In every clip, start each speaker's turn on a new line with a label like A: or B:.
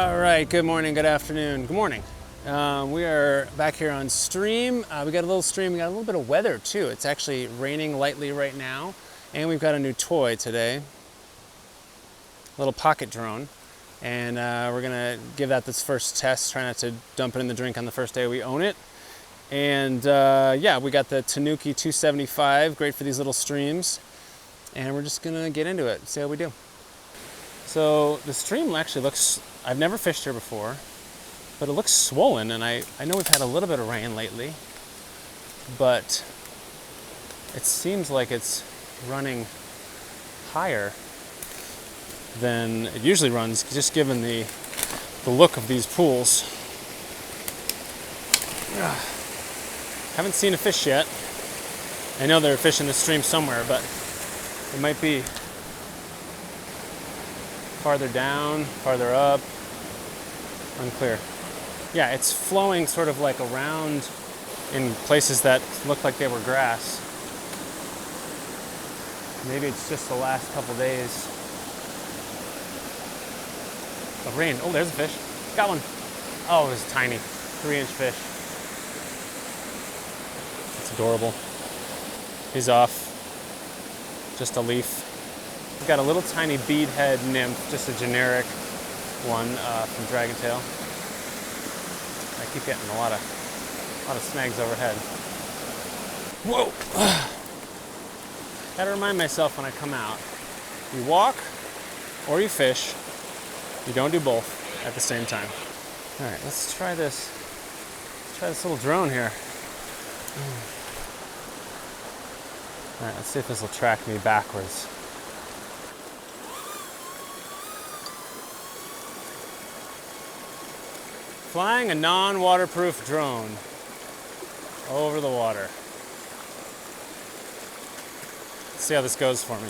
A: All right, good morning, good afternoon, good morning. We are back here on stream. We got a little stream, we got a little bit of weather too. It's actually raining lightly right now, and we've got a new toy today, a little pocket drone. And we're gonna give that this first test, try not to dump it in the drink on the first day we own it. And yeah, we got the Tanuki 275, great for these little streams. And we're just gonna get into it, see how we do. So the stream actually looks, I've never fished here before, but it looks swollen, and I know we've had a little bit of rain lately, but it seems like it's running higher than it usually runs, just given the look of these pools. Haven't seen a fish yet. I know they're fishing the stream somewhere, but it might be farther down, farther up, unclear. Yeah, it's flowing sort of like around in places that look like they were grass. Maybe it's just the last couple days of rain. Oh, there's a fish. Got one. Oh, it was tiny. 3-inch fish. It's adorable. He's off. Just a leaf. We've got a little tiny beadhead nymph, just a generic one from Dragontail. I keep getting a lot of snags overhead. Whoa! Gotta remind myself when I come out. You walk or you fish. You don't do both at the same time. All right, let's try this. Let's try this little drone here. All right, let's see if this will track me backwards. Flying a non-waterproof drone over the water. Let's see how this goes for me.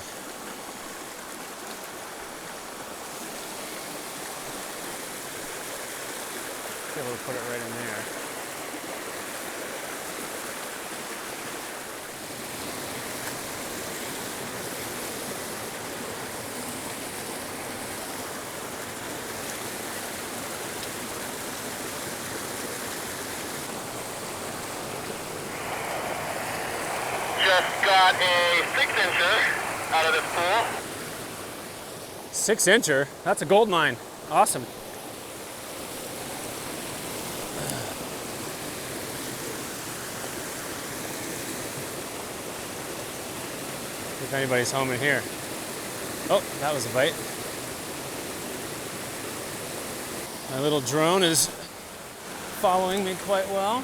A: Be able to put it right in there.
B: Just got a 6-incher out of this pool.
A: 6-incher? That's a gold mine. Awesome. If anybody's home in here. Oh, that was a bite. My little drone is following me quite well.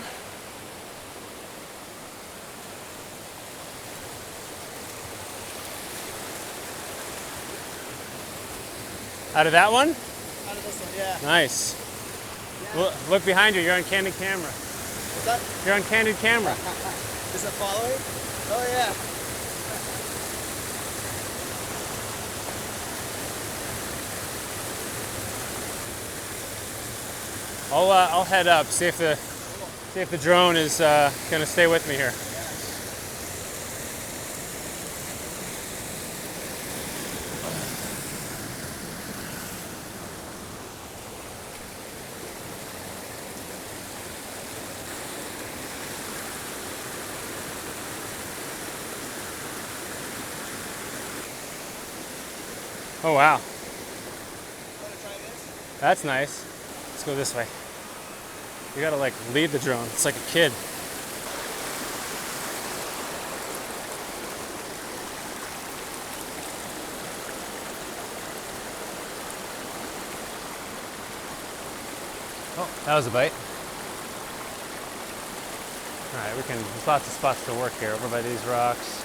A: Out of that one?
C: Out of this one, yeah.
A: Nice.
C: Yeah.
A: Look behind you, you're on candid camera.
C: What's that?
A: You're on candid camera.
C: Is it following? Oh, yeah.
A: I'll head up, see if the drone is gonna stay with me here. Oh wow.
C: Want to try this?
A: That's nice. Let's go this way. You gotta like lead the drone. It's like a kid. Oh, that was a bite. All right, there's lots of spots to work here over by these rocks.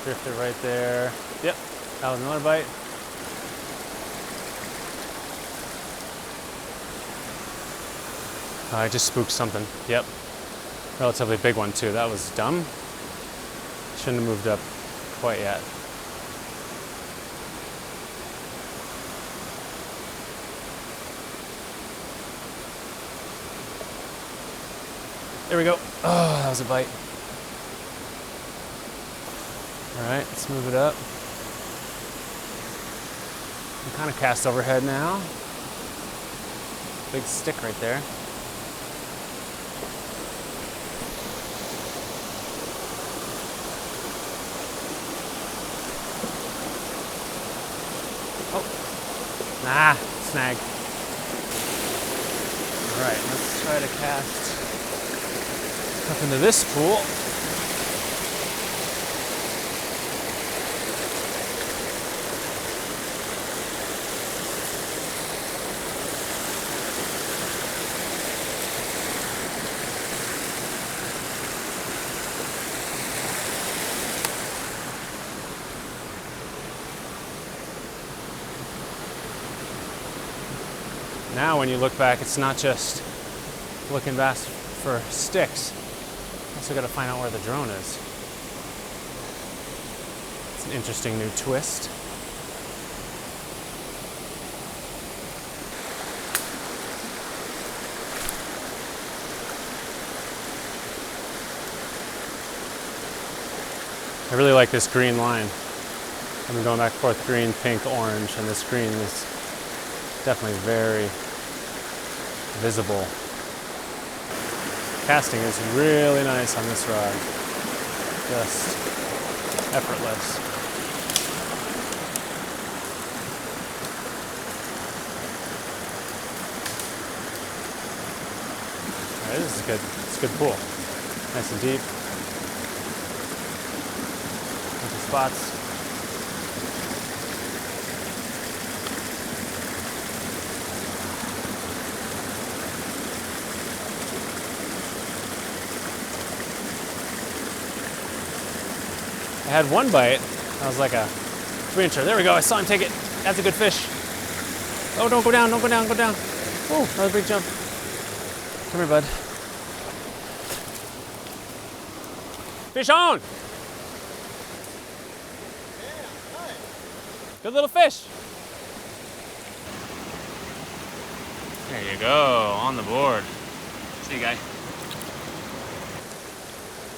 A: Drifted right there. Yep, that was another bite. I just spooked something. Yep. Relatively big one too. That was dumb. Shouldn't have moved up quite yet. There we go. Oh, that was a bite. All right, let's move it up. I'm kind of cast overhead now. Big stick right there. Oh, nah, snag. All right, let's try to cast up into this pool. Now when you look back, it's not just looking back for sticks. You also got to find out where the drone is. It's an interesting new twist. I really like this green line. I've been going back and forth, green, pink, orange, and this green is definitely very visible. Casting is really nice on this rod. Just effortless. All right, this is good. It's a good pool. Nice and deep. Bunch of spots. I had one bite. I was like a 3-incher. There we go. I saw him take it. That's a good fish. Oh, don't go down. Don't go down. Go down. Oh, another big jump. Come here, bud. Fish on. Good little fish. There you go. On the board. See you, guy.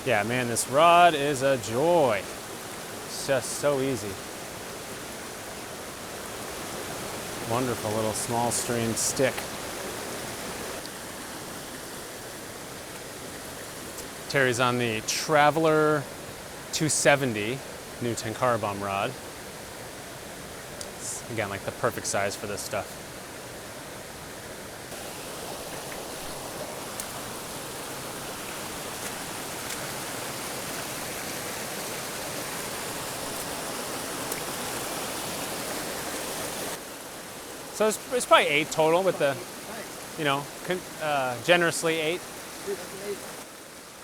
A: Yeah, man, this rod is a joy. It's just so easy. Wonderful little small stream stick. Terry's on the Traveler 270 new Tenkara Bum rod. It's, again, like the perfect size for this stuff. So it's probably 8 total with the, you know, generously 8.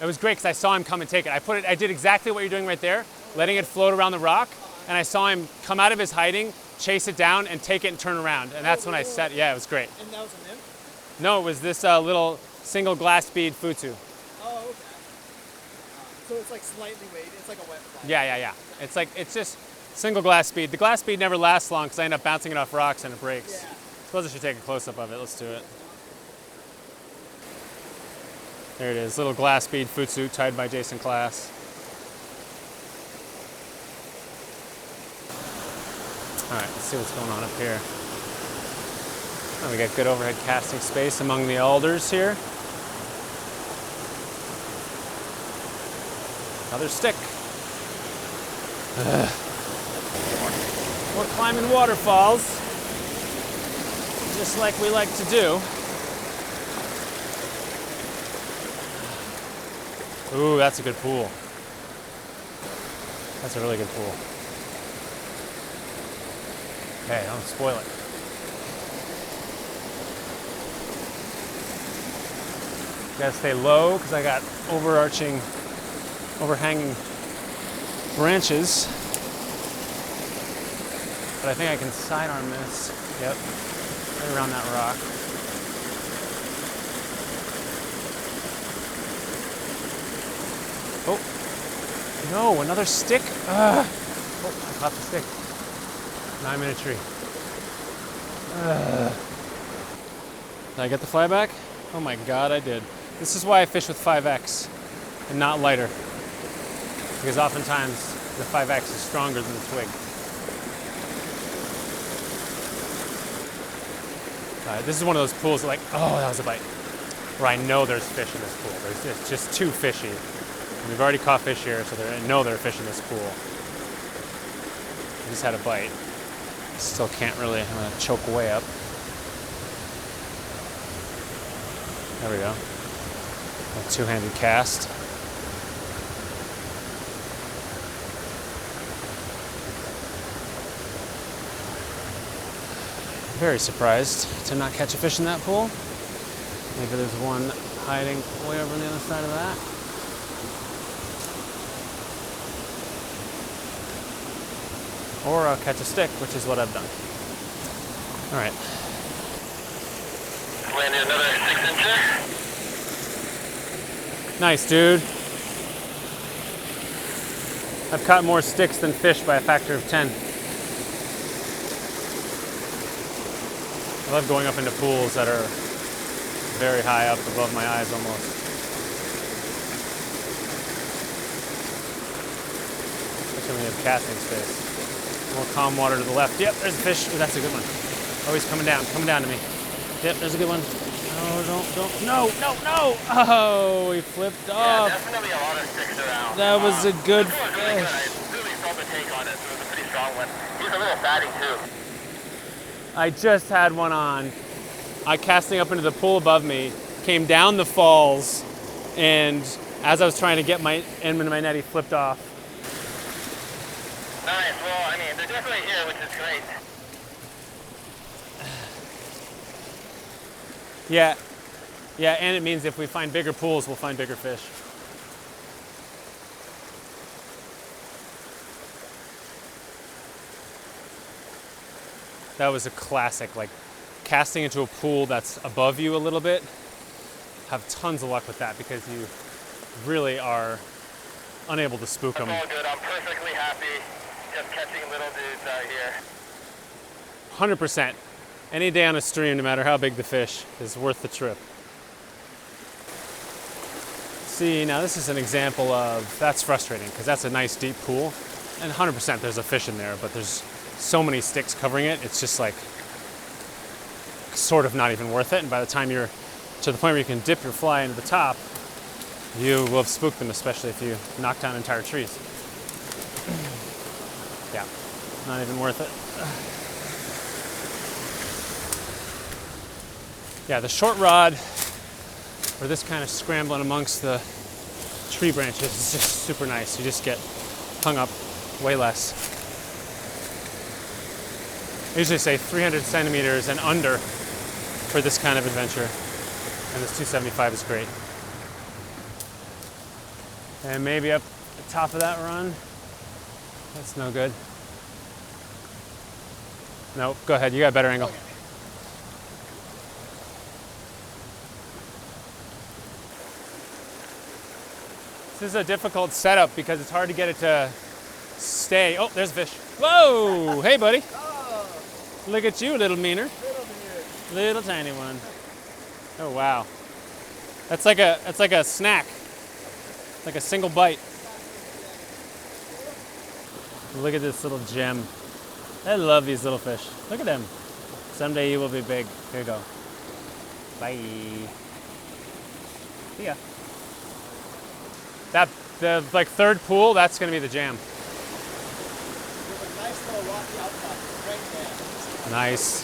A: It was great because I saw him come and take it. I did exactly what you're doing right there, letting it float around the rock, and I saw him come out of his hiding, chase it down, and take it and turn around. And that's when I set. Yeah, it was great.
C: And that was a nymph?
A: No, it was this little single glass bead futsu.
C: Oh, okay. So it's like slightly weighted. It's like a wet fly.
A: Yeah. It's just single glass bead. The glass bead never lasts long because I end up bouncing it off rocks and it breaks.
C: Yeah.
A: Suppose I should take a close-up of it. Let's do it. There it is, little glass bead futsu tied by Jason Class. All right, let's see what's going on up here. Oh, we got good overhead casting space among the alders here. Another stick. We're climbing waterfalls, just like we like to do. Ooh, that's a good pool. That's a really good pool. Okay, don't spoil it. Gotta stay low because I got overhanging branches. But I think I can sidearm this. Yep, right around that rock. Oh, no, another stick. Oh, I caught the stick. Now I'm in a tree. Did I get the fly back? Oh my God, I did. This is why I fish with 5X and not lighter. Because oftentimes the 5X is stronger than the twig. This is one of those pools like, oh, that was a bite, where I know there's fish in this pool. It's just too fishy. And we've already caught fish here, so I know there are fish in this pool. I just had a bite. Still can't really, I'm gonna choke way up. There we go. A two-handed cast. Very surprised to not catch a fish in that pool. Maybe there's one hiding way over on the other side of that. Or I'll catch a stick, which is what I've done. All right.
B: Landed another 6-incher.
A: Nice, dude. I've caught more sticks than fish by a factor of 10. I love going up into pools that are very high up above my eyes almost. Especially when you have casting space. More calm water to the left. Yep, there's a fish. Ooh, that's a good one. Oh, he's coming down to me. Yep, there's a good one. Oh, don't. No. Oh, he flipped off.
B: Yeah, definitely a lot of sticks around.
A: That was a good
B: This one was
A: fish.
B: really good. I really felt the take on it, so it was a pretty strong one. He's a little fatty too.
A: I just had one on. I casting up into the pool above me, came down the falls, and as I was trying to get my end into my net, he flipped off.
B: Nice. Well, I mean, they're definitely here, which is great.
A: Yeah, and it means if we find bigger pools, we'll find bigger fish. That was a classic, like casting into a pool that's above you a little bit. Have tons of luck with that because you really are unable to spook them.
B: It's all good. I'm perfectly happy just catching little dudes out here.
A: 100%. Any day on a stream, no matter how big the fish, is worth the trip. See, now this is an example of, that's frustrating because that's a nice deep pool. And 100% there's a fish in there, but there's so many sticks covering it, it's just like sort of not even worth it. And by the time you're to the point where you can dip your fly into the top, you will have spooked them, especially if you knock down entire trees. Yeah, not even worth it. Yeah, the short rod for this kind of scrambling amongst the tree branches is just super nice. You just get hung up way less. I usually say 300 centimeters and under for this kind of adventure, and this 275 is great. And maybe up the top of that run. That's no good. Nope, go ahead, you got a better angle.
C: Okay.
A: This is a difficult setup because it's hard to get it to stay. Oh, there's a fish. Whoa, hey buddy.
C: Oh,
A: Look at you, little meaner.
C: little weird.
A: Little tiny one. Oh wow. That's like a snack. Like a single bite. Look at this little gem. I love these little fish. Look at them. Someday you will be big. Here you go. Bye. See ya. The like third pool, that's gonna be the jam.
C: There's a nice little rocky outcrop right there.
A: Nice.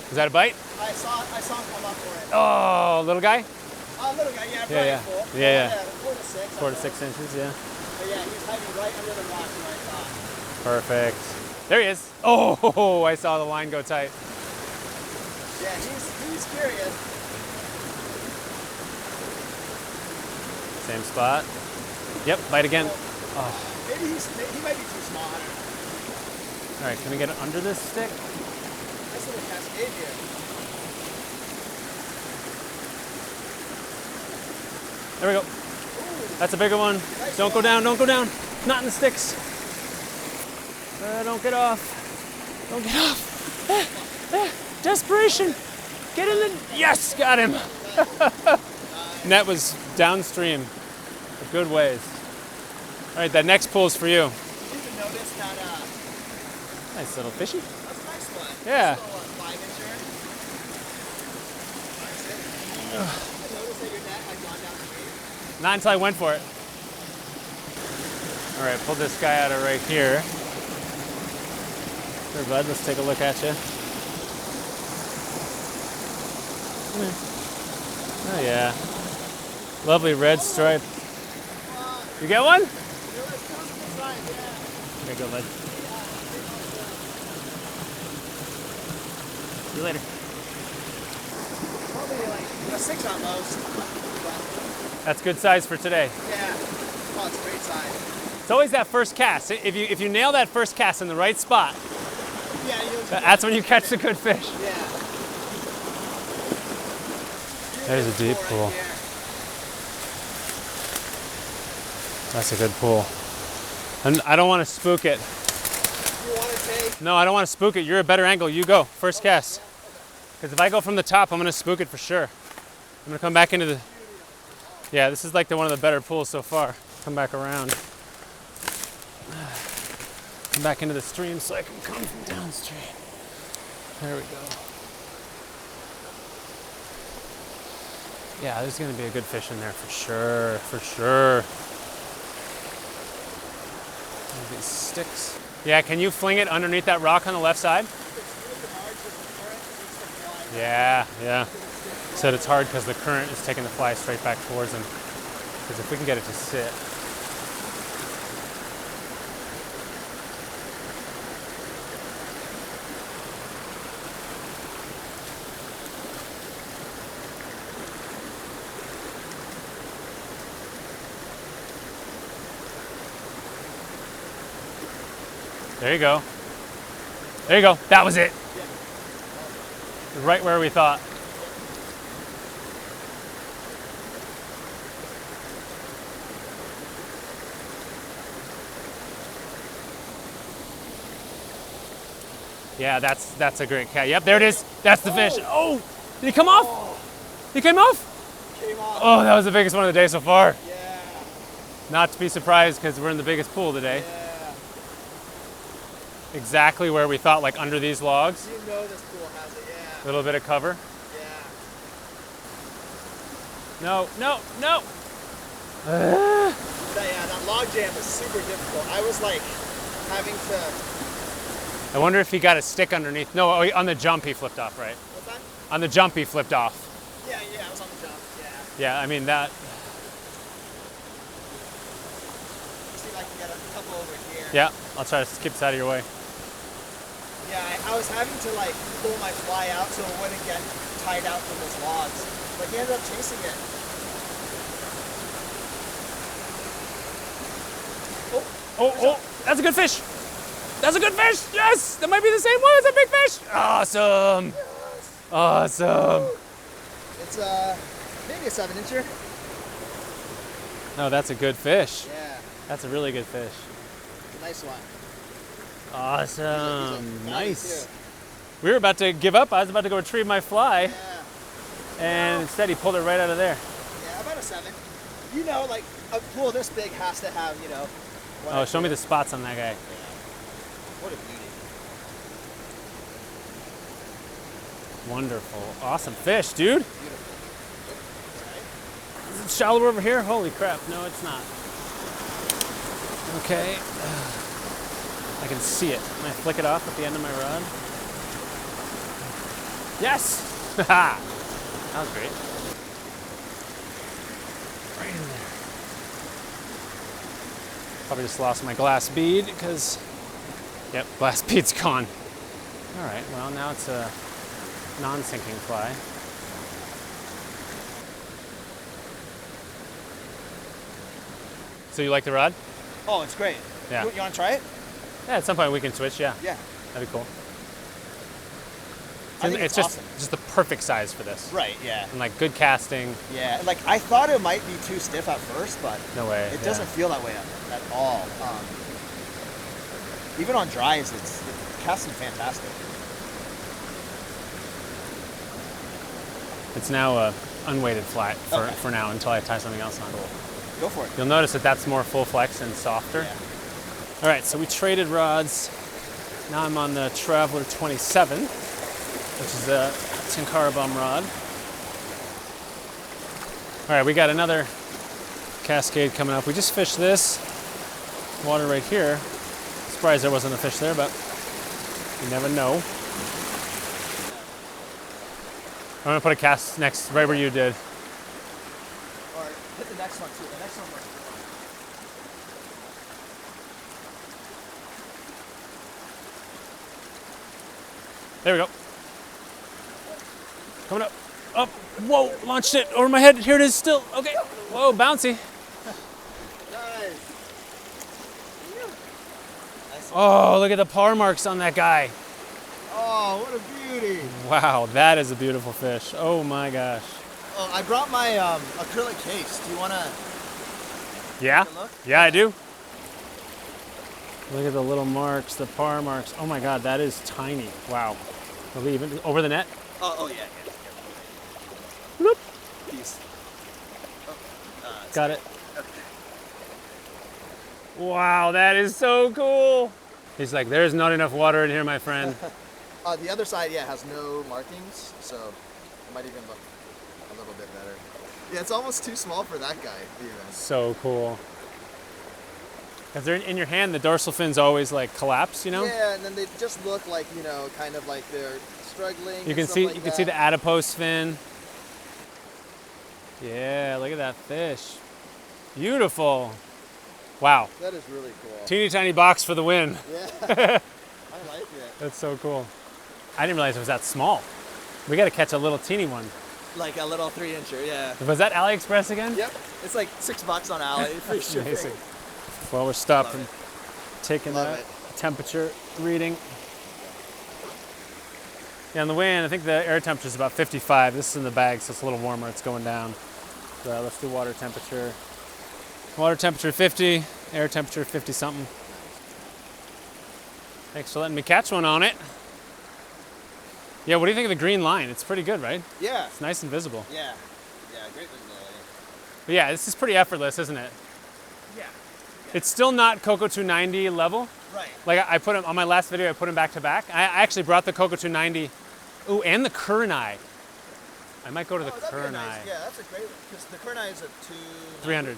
A: Is that a bite?
C: I saw him come up for it.
A: Oh, little guy?
C: Little guy, yeah, probably
A: Yeah.
C: 4.
A: Yeah.
C: 4 to 6.
A: 4 to 6 inches, yeah.
C: But yeah, he's hiding right under the rock where I thought.
A: Perfect. There he is. Oh, I saw the line go tight.
C: Yeah, he's curious.
A: Same spot. Yep, bite again.
C: Maybe he might be too small. I don't know.
A: All right, can we get it under this stick?
C: Nice little cascade here.
A: There we go. That's a bigger one.
C: Nice
A: Don't go down, don't go down. Not in the sticks. Don't get off. Don't get off. Desperation. Get in the, yes, got him. Net was downstream a good ways. All right, that next pool is for you.
C: You even notice that,
A: Nice little fishy.
C: that's a nice one.
A: Yeah.
C: Nice little 5-incher. Notice that your net had gone down straight.
A: Not until I went for it. All right, pull this guy out of right here. Here, bud, let's take a look at you. Oh, yeah. Lovely red stripe. You get one? Okay, go, bud. See you later.
C: Probably like a 6 at most.
A: That's good size for today.
C: Yeah. Oh, it's a great size.
A: It's always that first cast. If you nail that first cast in the right spot,
C: Yeah,
A: that's when you catch the good fish.
C: Yeah.
A: There's a deep pool. That's a good pool. And I don't want to spook it.
C: You want to take?
A: No, I don't want to spook it. You're a better angle. You go. First cast. Because if I go from the top, I'm going to spook it for sure. I'm going to come back into the... Yeah, this is like one of the better pools so far. Come back around. Come back into the stream so I can come from downstream. There we go. Yeah, there's going to be a good fish in there for sure. For sure. These sticks. Yeah, can you fling it underneath that rock on the left side? Yeah, yeah. Said it's hard because the current is taking the fly straight back towards him. Because if we can get it to sit. There you go. There you go. That was it. Right where we thought. Yeah, that's a great cat. Yep, there it is. That's the fish. Oh, did he come off? He came off?
C: Came off.
A: Oh, that was the biggest one of the day so far.
C: Yeah.
A: Not to be surprised because we're in the biggest pool today.
C: Yeah.
A: Exactly where we thought, like under these logs.
C: You know this pool has it, yeah.
A: A little bit of cover.
C: Yeah.
A: No, no, no.
C: That log jam is super difficult. I was like having to...
A: I wonder if he got a stick underneath. No, on the jump he flipped off, right?
C: What's that?
A: On the jump he flipped off.
C: Yeah, I was on the jump, yeah.
A: Yeah, I mean that.
C: See if I can get a couple over here.
A: Yeah, I'll try to keep this out of your way.
C: Yeah, I was having to like pull my fly out so it wouldn't get tied out from those logs. But he ended up chasing it.
A: Oh, that's a good fish. That's a good fish. Yes, that might be the same one. It's a big fish. Awesome.
C: Yes.
A: Awesome.
C: It's maybe a 7-incher.
A: No, that's a good fish.
C: Yeah,
A: That's a really good fish.
C: nice one.
A: Awesome.
C: He's a
A: Nice.
C: too.
A: We were about to give up. I was about to go retrieve my fly,
C: Yeah.
A: and instead he pulled it right out of there.
C: Yeah, about a 7. You know, like a pool this big has to have, you know.
A: Oh, show me the spots on that guy.
C: What a beauty.
A: Wonderful. Awesome fish, dude.
C: Beautiful.
A: Is it shallower over here? Holy crap. No, it's not. Okay. I can see it. Can I flick it off at the end of my rod? Yes! That was great. Right in there. Probably just lost my glass bead because, yep, glass bead's gone. All right, well, now it's a non-sinking fly. So you like the rod?
C: Oh, it's great.
A: Yeah.
C: You want to try it?
A: Yeah, at some point we can switch, yeah.
C: Yeah.
A: That'd be cool.
C: I think
A: It's
C: awesome.
A: just the perfect size for this.
C: Right, yeah.
A: And like good casting.
C: Yeah, like I thought it might be too stiff at first, but
A: No way.
C: it doesn't feel that way at all. Even on dries, it's casting fantastic.
A: It's now a unweighted flat
C: Okay.
A: for now until I tie something else on.
C: Go for it.
A: You'll notice that that's more full flex and softer.
C: Yeah.
A: All right, so we traded rods. Now I'm on the Traveler 27, which is a Tenkara Bum rod. All right, we got another cascade coming up. We just fished this water right here. Surprised there wasn't a fish there, but you never know. I'm gonna put a cast next, right where you did.
C: Or hit the next one too. The next one was
A: There we go. Coming up. Up. Whoa, launched it over my head. Here it is still. Okay. Whoa, bouncy.
C: nice.
A: Oh, look at the par marks on that guy.
C: Oh, what a beauty.
A: Wow, that is a beautiful fish. Oh my gosh.
C: Oh, I brought my acrylic case. Do you want to
A: Yeah?
C: take a look?
A: Yeah, I do. Look at the little marks, the par marks. Oh my God, that is tiny. Wow. Are we even over the net?
C: Oh yeah.
A: Bloop.
C: Peace.
A: Got it. Wow, that is so cool. He's like, there's not enough water in here, my friend.
C: The other side, yeah, has no markings, so it might even look a little bit better. Yeah, it's almost too small for that guy, even.
A: So cool. Because they're in your hand, the dorsal fins always like collapse, you know?
C: Yeah, and then they just look like, you know, kind of like they're struggling.
A: You can see the adipose fin. Yeah, look at that fish. Beautiful. Wow.
C: That is really cool.
A: Teeny tiny box for the win.
C: Yeah, I like it.
A: That's so cool. I didn't realize it was that small. We got to catch a little teeny one.
C: Like a little 3-incher, yeah.
A: Was that AliExpress again?
C: Yep, it's like $6 on Ali, free shipping.
A: Amazing. Well, we're stopping,
C: Love
A: taking
C: Love
A: that
C: it.
A: temperature reading. Yeah, on the way in, I think the air temperature is about 55. This is in the bag, so it's a little warmer. It's going down. So let's do water temperature. Water temperature 50, air temperature 50 something. Thanks for letting me catch one on it. Yeah, what do you think of the green line? It's pretty good, right?
C: Yeah,
A: It's nice and visible.
C: yeah, great visibility.
A: But yeah, this is pretty effortless, isn't it?
C: Yeah,
A: It's still not Coco 290 level.
C: right.
A: Like I put them on my last video, I put them back to back. I actually brought the Coco 290. Ooh, and the Kurenai. I might go to the
C: That'd be
A: Kurenai.
C: nice. Yeah, that's a great one, because the Kurenai is a
A: 300.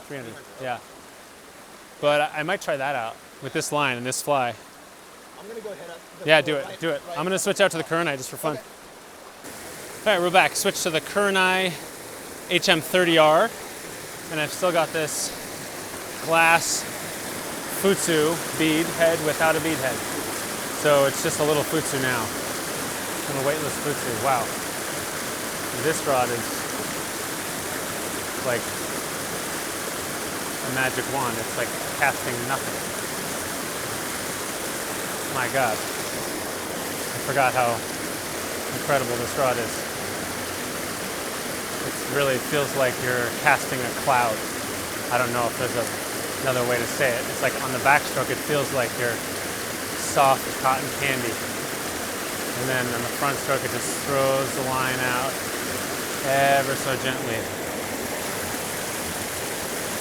A: Yeah. But I might try that out with this line and this fly.
C: I'm gonna go hit up.
A: Yeah, do it. I'm gonna switch out to the Kurenai just for fun. All right, we're back. Switch to the Kurenai HM30R, and I've still got this glass futsu bead head without a bead head. So it's just a little futsu now. And a weightless futsu. Wow. This rod is like a magic wand. It's like casting nothing. My God. I forgot how incredible this rod is. It really feels like you're casting a cloud. I don't know if there's another way to say it. It's like on the backstroke, it feels like you're soft cotton candy. And then on the front stroke, it just throws the line out ever so gently.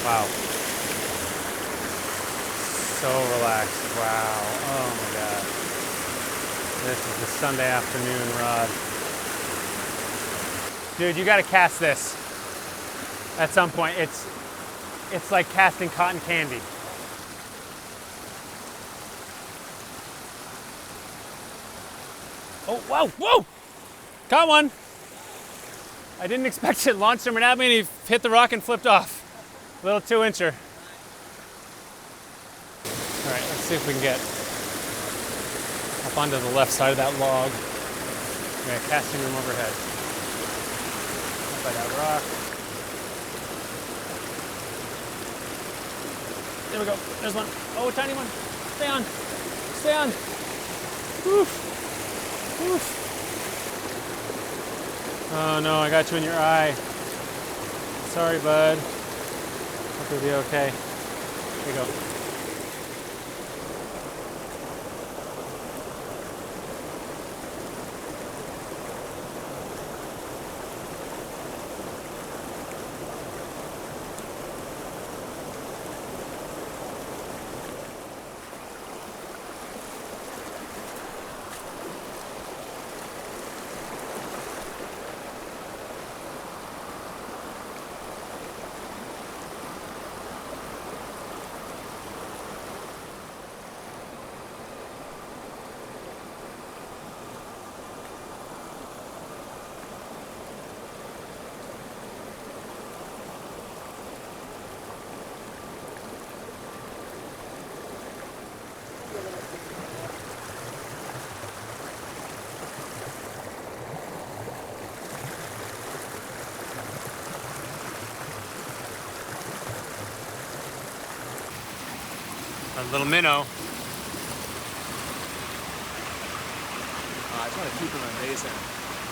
A: Wow. So relaxed. Wow. Oh my God. This is the Sunday afternoon rod. Dude, you gotta cast this at some point. It's like casting cotton candy. Oh, whoa, whoa! Caught one. I didn't expect it. Launched him right at me and he hit the rock and flipped off. Little 2-incher. All right, let's see if we can get up onto the left side of that log. Yeah, casting room overhead. Up by that rock. There we go. There's one. Oh, a tiny one. Stay on. Stay on. Oof. Oof. Oh no, I got you in your eye. Sorry, bud. Hope you'll be okay. Here you go. A little minnow.
C: I just want to keep him amazing.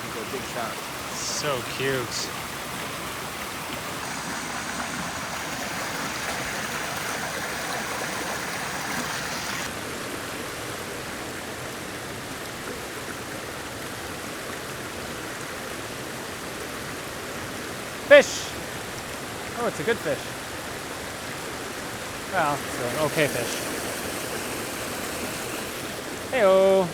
C: He's a big trout.
A: So cute. Fish! Oh, it's a good fish. Well, it's an okay fish. Hey-oh.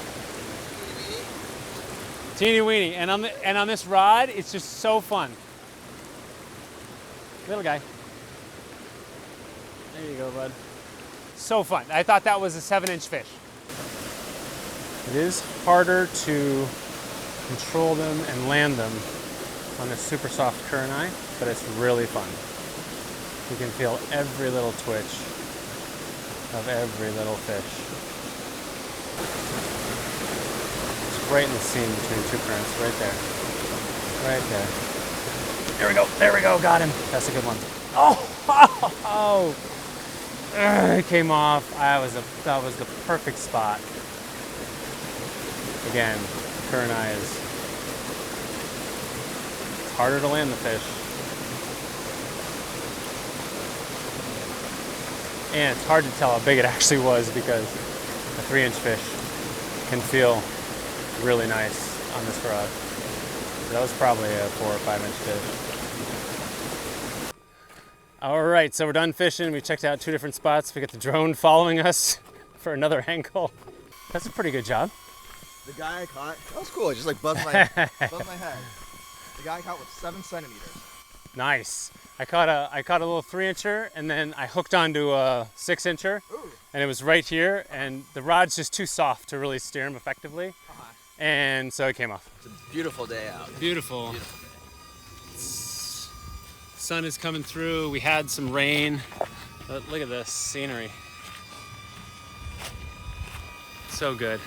A: Teeny weeny. And on this rod, it's just so fun. Little guy. There you go, bud. So fun. I thought that was a 7-inch fish. It is harder to control them and land them on this super soft Kurenai, but it's really fun. You can feel every little twitch of every little fish. It's right in the seam between two currents, right there. Right there. There we go, got him. That's a good one. Oh! It came off. That was the perfect spot. Again, Kurenai is harder to land the fish. And it's hard to tell how big it actually was because a 3-inch fish can feel really nice on this rod. That was probably a 4 or 5-inch fish. All right, so we're done fishing. We checked out 2 different spots. We got the drone following us for another angle. That's a pretty good job.
C: The guy I caught, that was cool. It just like buzzed my head. The guy I caught was 7 centimeters.
A: Nice. I caught a little 3-incher, and then I hooked onto a 6-incher, and it was right here, and the rod's just too soft to really steer him effectively, and so it came off.
C: It's a beautiful day out.
A: Beautiful.
C: Beautiful day.
A: Sun is coming through. We had some rain. But look at this scenery. So good.